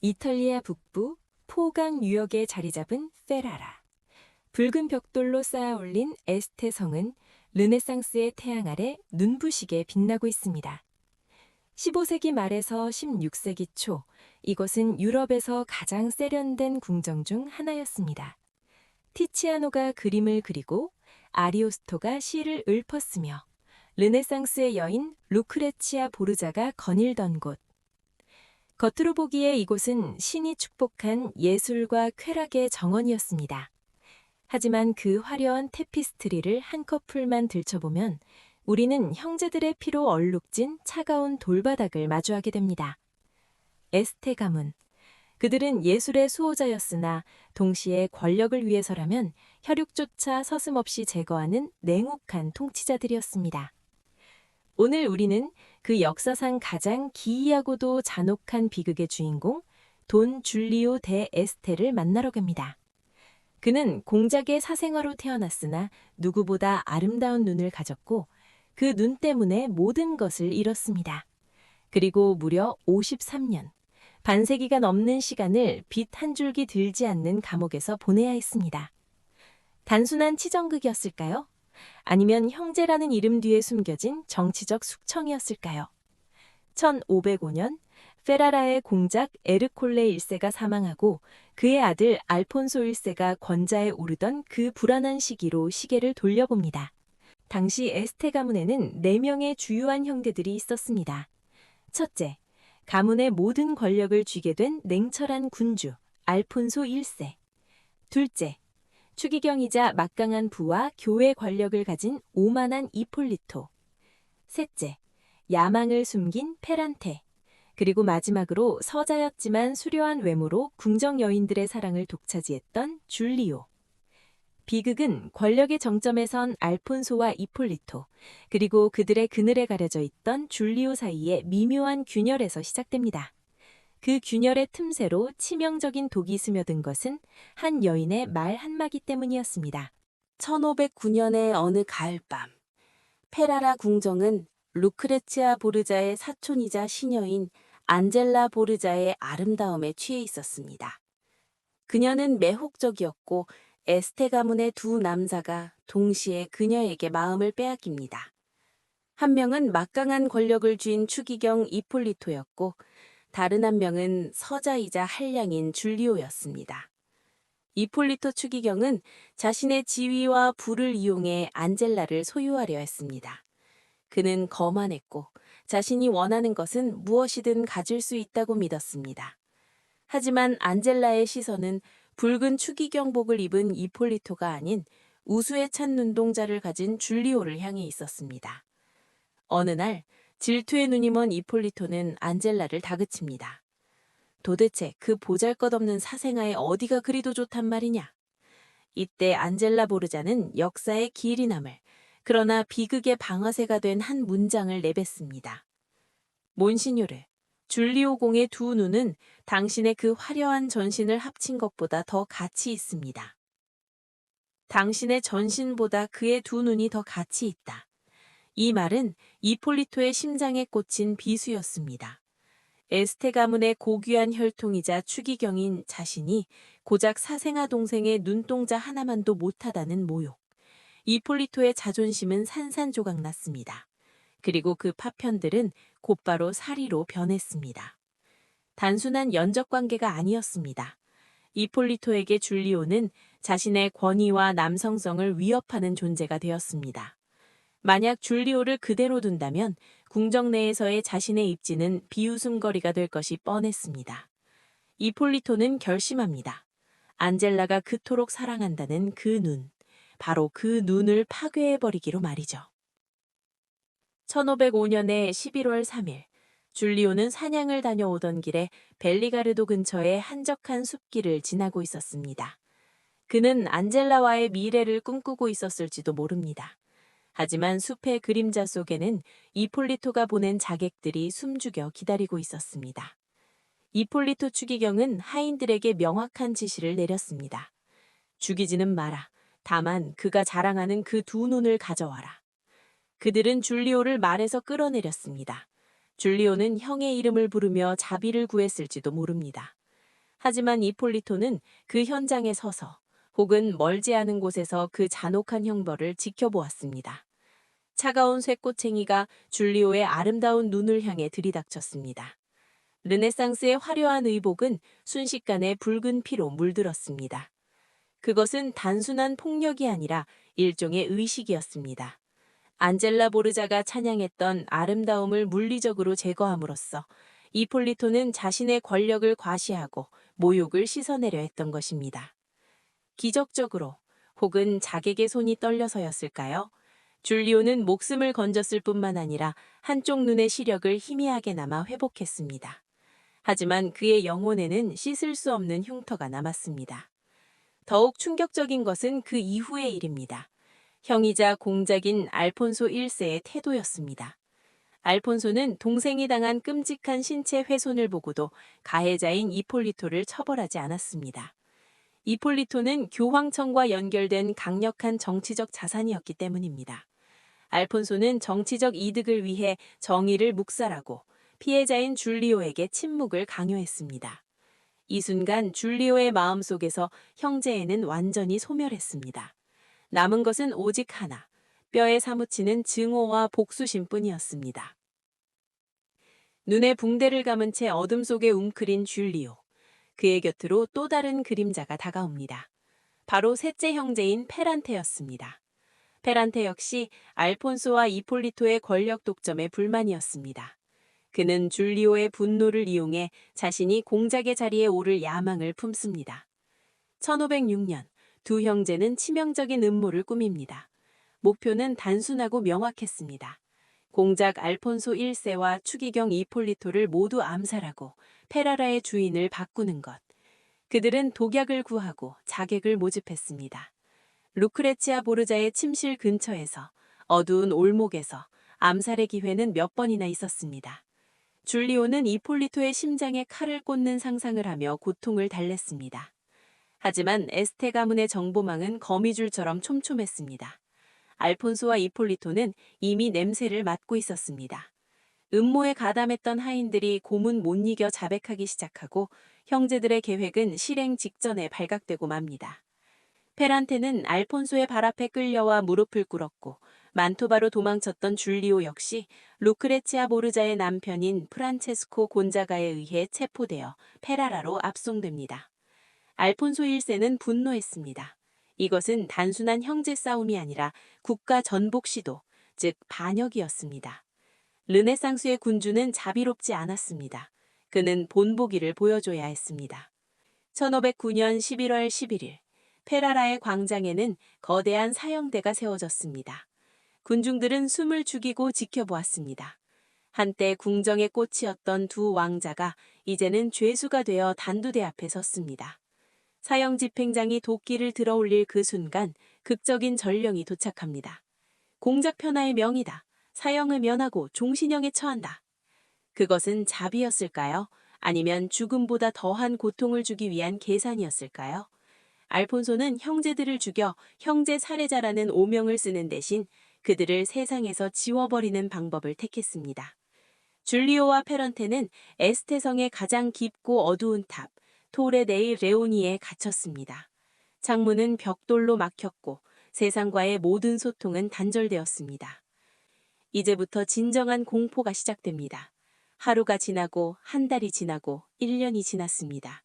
이탈리아 북부 포강 유역에 자리 잡은 페라라. 붉은 벽돌로 쌓아 올린 에스테 성은 르네상스의 태양 아래 눈부시게 빛나고 있습니다. 15세기 말에서 16세기 초, 이곳은 유럽에서 가장 세련된 궁정 중 하나였습니다. 티치아노가 그림을 그리고 아리오스토가 시를 읊었으며 르네상스의 여인 루크레치아 보르자가 거닐던 곳. 겉으로 보기에 이곳은 신이 축복한 예술과 쾌락의 정원이었습니다. 하지만 그 화려한 테피스트리를 한 커플만 들춰보면 우리는 형제들의 피로 얼룩진 차가운 돌바닥을 마주하게 됩니다. 에스테 가문. 그들은 예술의 수호자였으나 동시에 권력을 위해서라면 혈육조차 서슴없이 제거하는 냉혹한 통치자들이었습니다. 오늘 우리는 그 역사상 가장 기이하고도 잔혹한 비극의 주인공 돈 줄리오 데 에스테를 만나러 갑니다. 그는 공작의 사생아로 태어났으나 누구보다 아름다운 눈을 가졌고 그 눈 때문에 모든 것을 잃었습니다. 그리고 무려 53년, 반세기가 넘는 시간을 빛 한 줄기 들지 않는 감옥에서 보내야 했습니다. 단순한 치정극이었을까요? 아니면 형제라는 이름 뒤에 숨겨진 정치적 숙청이었을까요? 1505년 페라라의 공작 에르콜레 1세가 사망하고 그의 아들 알폰소 1세가 권좌에 오르던 그 불안한 시기로 시계를 돌려봅니다. 당시 에스테 가문에는 4명의 주요한 형제들이 있었습니다. 첫째, 가문의 모든 권력을 쥐게 된 냉철한 군주 알폰소 1세. 둘째, 추기경이자 막강한 부와 교회 권력을 가진 오만한 이폴리토. 셋째, 야망을 숨긴 페란테. 그리고 마지막으로 서자였지만 수려한 외모로 궁정 여인들의 사랑을 독차지했던 줄리오. 비극은 권력의 정점에 선 알폰소와 이폴리토, 그리고 그들의 그늘에 가려져 있던 줄리오 사이의 미묘한 균열에서 시작됩니다. 그 균열의 틈새로 치명적인 독이 스며든 것은 한 여인의 말 한마디 때문이었습니다. 1509년의 어느 가을밤, 페라라 궁정은 루크레치아 보르자의 사촌이자 시녀인 안젤라 보르자의 아름다움에 취해 있었습니다. 그녀는 매혹적이었고 에스테 가문의 두 남자가 동시에 그녀에게 마음을 빼앗깁니다. 한 명은 막강한 권력을 쥔 추기경 이폴리토였고 다른 한 명은 서자이자 한량인 줄리오였습니다. 이폴리토 추기경은 자신의 지위와 부를 이용해 안젤라를 소유하려 했습니다. 그는 거만했고 자신이 원하는 것은 무엇이든 가질 수 있다고 믿었습니다. 하지만 안젤라의 시선은 붉은 추기경복을 입은 이폴리토가 아닌 우수에 찬 눈동자를 가진 줄리오를 향해 있었습니다. 어느 날 질투의 눈이 먼 이폴리토는 안젤라를 다그칩니다. 도대체 그 보잘것없는 사생아에 어디가 그리도 좋단 말이냐? 이때 안젤라 보르자는 역사의 길이 남을, 그러나 비극의 방아쇠가 된 한 문장을 내뱉습니다. 몬시뇨르, 줄리오 공의 두 눈은 당신의 그 화려한 전신을 합친 것보다 더 가치 있습니다. 당신의 전신보다 그의 두 눈이 더 가치 있다. 이 말은 이폴리토의 심장에 꽂힌 비수였습니다. 에스테 가문의 고귀한 혈통이자 추기경인 자신이 고작 사생아 동생의 눈동자 하나만도 못하다는 모욕. 이폴리토의 자존심은 산산조각 났습니다. 그리고 그 파편들은 곧바로 사리로 변했습니다. 단순한 연적 관계가 아니었습니다. 이폴리토에게 줄리오는 자신의 권위와 남성성을 위협하는 존재가 되었습니다. 만약 줄리오를 그대로 둔다면 궁정 내에서의 자신의 입지는 비웃음거리가 될 것이 뻔했습니다. 이폴리토는 결심합니다. 안젤라가 그토록 사랑한다는 그 눈, 바로 그 눈을 파괴해버리기로 말이죠. 1505년의 11월 3일, 줄리오는 사냥을 다녀오던 길에 벨리가르도 근처의 한적한 숲길을 지나고 있었습니다. 그는 안젤라와의 미래를 꿈꾸고 있었을지도 모릅니다. 하지만 숲의 그림자 속에는 이폴리토가 보낸 자객들이 숨죽여 기다리고 있었습니다. 이폴리토 추기경은 하인들에게 명확한 지시를 내렸습니다. 죽이지는 마라. 다만 그가 자랑하는 그 두 눈을 가져와라. 그들은 줄리오를 말에서 끌어내렸습니다. 줄리오는 형의 이름을 부르며 자비를 구했을지도 모릅니다. 하지만 이폴리토는 그 현장에 서서 혹은 멀지 않은 곳에서 그 잔혹한 형벌을 지켜보았습니다. 차가운 쇠꼬챙이가 줄리오의 아름다운 눈을 향해 들이닥쳤습니다. 르네상스의 화려한 의복은 순식간에 붉은 피로 물들었습니다. 그것은 단순한 폭력이 아니라 일종의 의식이었습니다. 안젤라 보르자가 찬양했던 아름다움을 물리적으로 제거함으로써 이폴리토는 자신의 권력을 과시하고 모욕을 씻어내려 했던 것입니다. 기적적으로 혹은 자객의 손이 떨려서였을까요? 줄리오는 목숨을 건졌을 뿐만 아니라 한쪽 눈의 시력을 희미하게 남아 회복했습니다. 하지만 그의 영혼에는 씻을 수 없는 흉터가 남았습니다. 더욱 충격적인 것은 그 이후의 일입니다. 형이자 공작인 알폰소 1세의 태도였습니다. 알폰소는 동생이 당한 끔찍한 신체 훼손을 보고도 가해자인 이폴리토를 처벌하지 않았습니다. 이폴리토는 교황청과 연결된 강력한 정치적 자산이었기 때문입니다. 알폰소는 정치적 이득을 위해 정의를 묵살하고 피해자인 줄리오에게 침묵을 강요했습니다. 이 순간 줄리오의 마음속에서 형제애는 완전히 소멸했습니다. 남은 것은 오직 하나, 뼈에 사무치는 증오와 복수심뿐이었습니다. 눈에 붕대를 감은 채 어둠 속에 웅크린 줄리오. 그의 곁으로 또 다른 그림자가 다가옵니다. 바로 셋째 형제인 페란테였습니다. 페란테 역시 알폰소와 이폴리토의 권력 독점에 불만이었습니다. 그는 줄리오의 분노를 이용해 자신이 공작의 자리에 오를 야망을 품습니다. 1506년 두 형제는 치명적인 음모를 꾸밉니다. 목표는 단순하고 명확했습니다. 공작 알폰소 1세와 추기경 이폴리토를 모두 암살하고 페라라의 주인을 바꾸는 것. 그들은 독약을 구하고 자객을 모집했습니다. 루크레치아 보르자의 침실 근처에서 어두운 올목에서 암살의 기회는 몇 번이나 있었습니다. 줄리오는 이폴리토의 심장에 칼을 꽂는 상상을 하며 고통을 달랬습니다. 하지만 에스테 가문의 정보망은 거미줄처럼 촘촘했습니다. 알폰소와 이폴리토는 이미 냄새를 맡고 있었습니다. 음모에 가담했던 하인들이 고문 못 이겨 자백하기 시작하고 형제들의 계획은 실행 직전에 발각되고 맙니다. 페란테는 알폰소의 발 앞에 끌려와 무릎을 꿇었고 만토바로 도망쳤던 줄리오 역시 루크레치아 보르자의 남편인 프란체스코 곤자가에 의해 체포되어 페라라로 압송됩니다. 알폰소 1세는 분노했습니다. 이것은 단순한 형제 싸움이 아니라 국가 전복 시도, 즉 반역이었습니다. 르네상스의 군주는 자비롭지 않았습니다. 그는 본보기를 보여줘야 했습니다. 1509년 11월 11일, 페라라의 광장에는 거대한 사형대가 세워졌습니다. 군중들은 숨을 죽이고 지켜보았습니다. 한때 궁정의 꽃이었던 두 왕자가 이제는 죄수가 되어 단두대 앞에 섰습니다. 사형 집행장이 도끼를 들어올릴 그 순간 극적인 전령이 도착합니다. 공작 편하의 명이다. 사형을 면하고 종신형에 처한다. 그것은 자비였을까요? 아니면 죽음보다 더한 고통을 주기 위한 계산이었을까요? 알폰소는 형제들을 죽여 형제 살해자라는 오명을 쓰는 대신 그들을 세상에서 지워버리는 방법을 택했습니다. 줄리오와 페런테는 에스테성의 가장 깊고 어두운 탑, 토레 데이 레오니에 갇혔습니다. 창문은 벽돌로 막혔고 세상과의 모든 소통은 단절되었습니다. 이제부터 진정한 공포가 시작됩니다. 하루가 지나고 한 달이 지나고 1년이 지났습니다.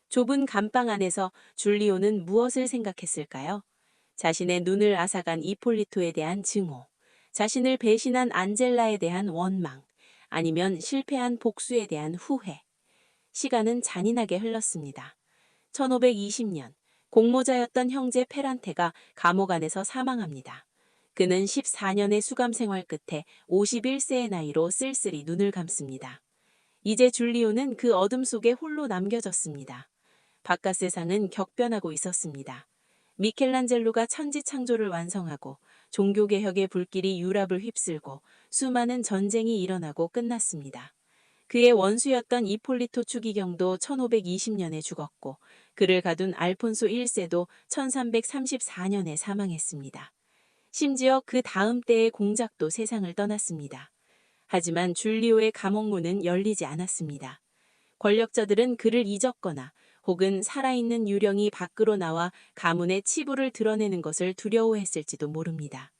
좁은 감방 안에서 줄리오는 무엇을 생각했을까요? 자신의 눈을 앗아간 이폴리토에 대한 증오, 자신을 배신한 안젤라에 대한 원망, 아니면 실패한 복수에 대한 후회. 시간은 잔인하게 흘렀습니다. 1520년, 공모자였던 형제 페란테가 감옥 안에서 사망합니다. 그는 14년의 수감 생활 끝에 51세의 나이로 쓸쓸히 눈을 감습니다. 이제 줄리오는 그 어둠 속에 홀로 남겨졌습니다. 바깥 세상은 격변하고 있었습니다. 미켈란젤로가 천지창조를 완성하고 종교개혁의 불길이 유럽을 휩쓸고 수많은 전쟁이 일어나고 끝났습니다. 그의 원수였던 이폴리토 추기경도 1520년에 죽었고 그를 가둔 알폰소 1세도 1334년에 사망했습니다. 심지어 그 다음 때의 공작도 세상을 떠났습니다. 하지만 줄리오의 감옥문은 열리지 않았습니다. 권력자들은 그를 잊었거나 혹은 살아있는 유령이 밖으로 나와 가문의 치부를 드러내는 것을 두려워했을지도 모릅니다.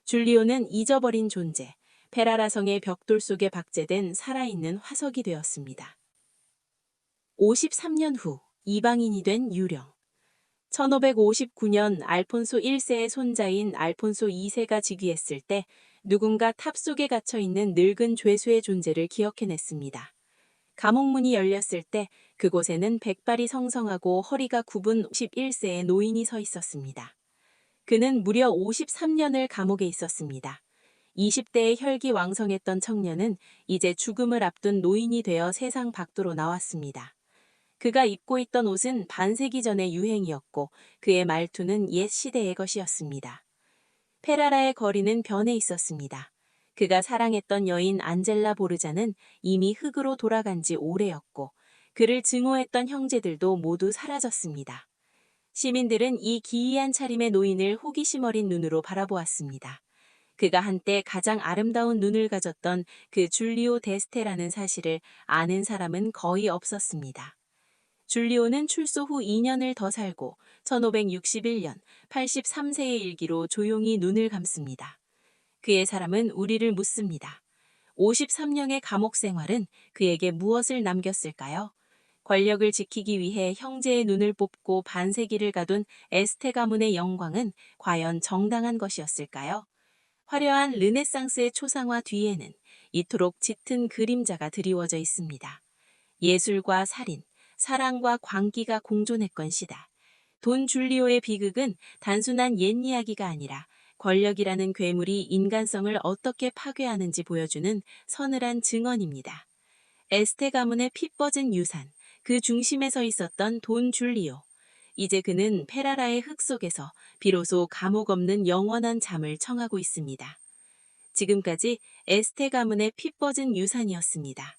줄리오는 잊어버린 존재, 페라라 성의 벽돌 속에 박제된 살아있는 화석이 되었습니다. 53년 후 이방인이 된 유령. 1559년 알폰소 1세의 손자인 알폰소 2세가 즉위했을 때 누군가 탑 속에 갇혀 있는 늙은 죄수의 존재를 기억해냈습니다. 감옥문이 열렸을 때 그곳에는 백발이 성성하고 허리가 굽은 51세의 노인이 서 있었습니다. 그는 무려 53년을 감옥에 있었습니다. 20대의 혈기왕성했던 청년은 이제 죽음을 앞둔 노인이 되어 세상 밖으로 나왔습니다. 그가 입고 있던 옷은 반세기 전의 유행이었고 그의 말투는 옛 시대의 것이었습니다. 페라라의 거리는 변해 있었습니다. 그가 사랑했던 여인 안젤라 보르자는 이미 흙으로 돌아간 지 오래였고 그를 증오했던 형제들도 모두 사라졌습니다. 시민들은 이 기이한 차림의 노인을 호기심 어린 눈으로 바라보았습니다. 그가 한때 가장 아름다운 눈을 가졌던 그 줄리오 데스테라는 사실을 아는 사람은 거의 없었습니다. 줄리오는 출소 후 2년을 더 살고 1561년 83세의 일기로 조용히 눈을 감습니다. 그의 사람은 우리를 묻습니다. 53년의 감옥 생활은 그에게 무엇을 남겼을까요? 권력을 지키기 위해 형제의 눈을 뽑고 반세기를 가둔 에스테 가문의 영광은 과연 정당한 것이었을까요? 화려한 르네상스의 초상화 뒤에는 이토록 짙은 그림자가 드리워져 있습니다. 예술과 살인, 사랑과 광기가 공존했건 시다. 돈 줄리오의 비극은 단순한 옛 이야기가 아니라 권력이라는 괴물이 인간성을 어떻게 파괴하는지 보여주는 서늘한 증언입니다. 에스테 가문의 피 뻗은 유산, 그 중심에 서 있었던 돈 줄리오. 이제 그는 페라라의 흙 속에서 비로소 감옥 없는 영원한 잠을 청하고 있습니다. 지금까지 에스테 가문의 피 뻗은 유산이었습니다.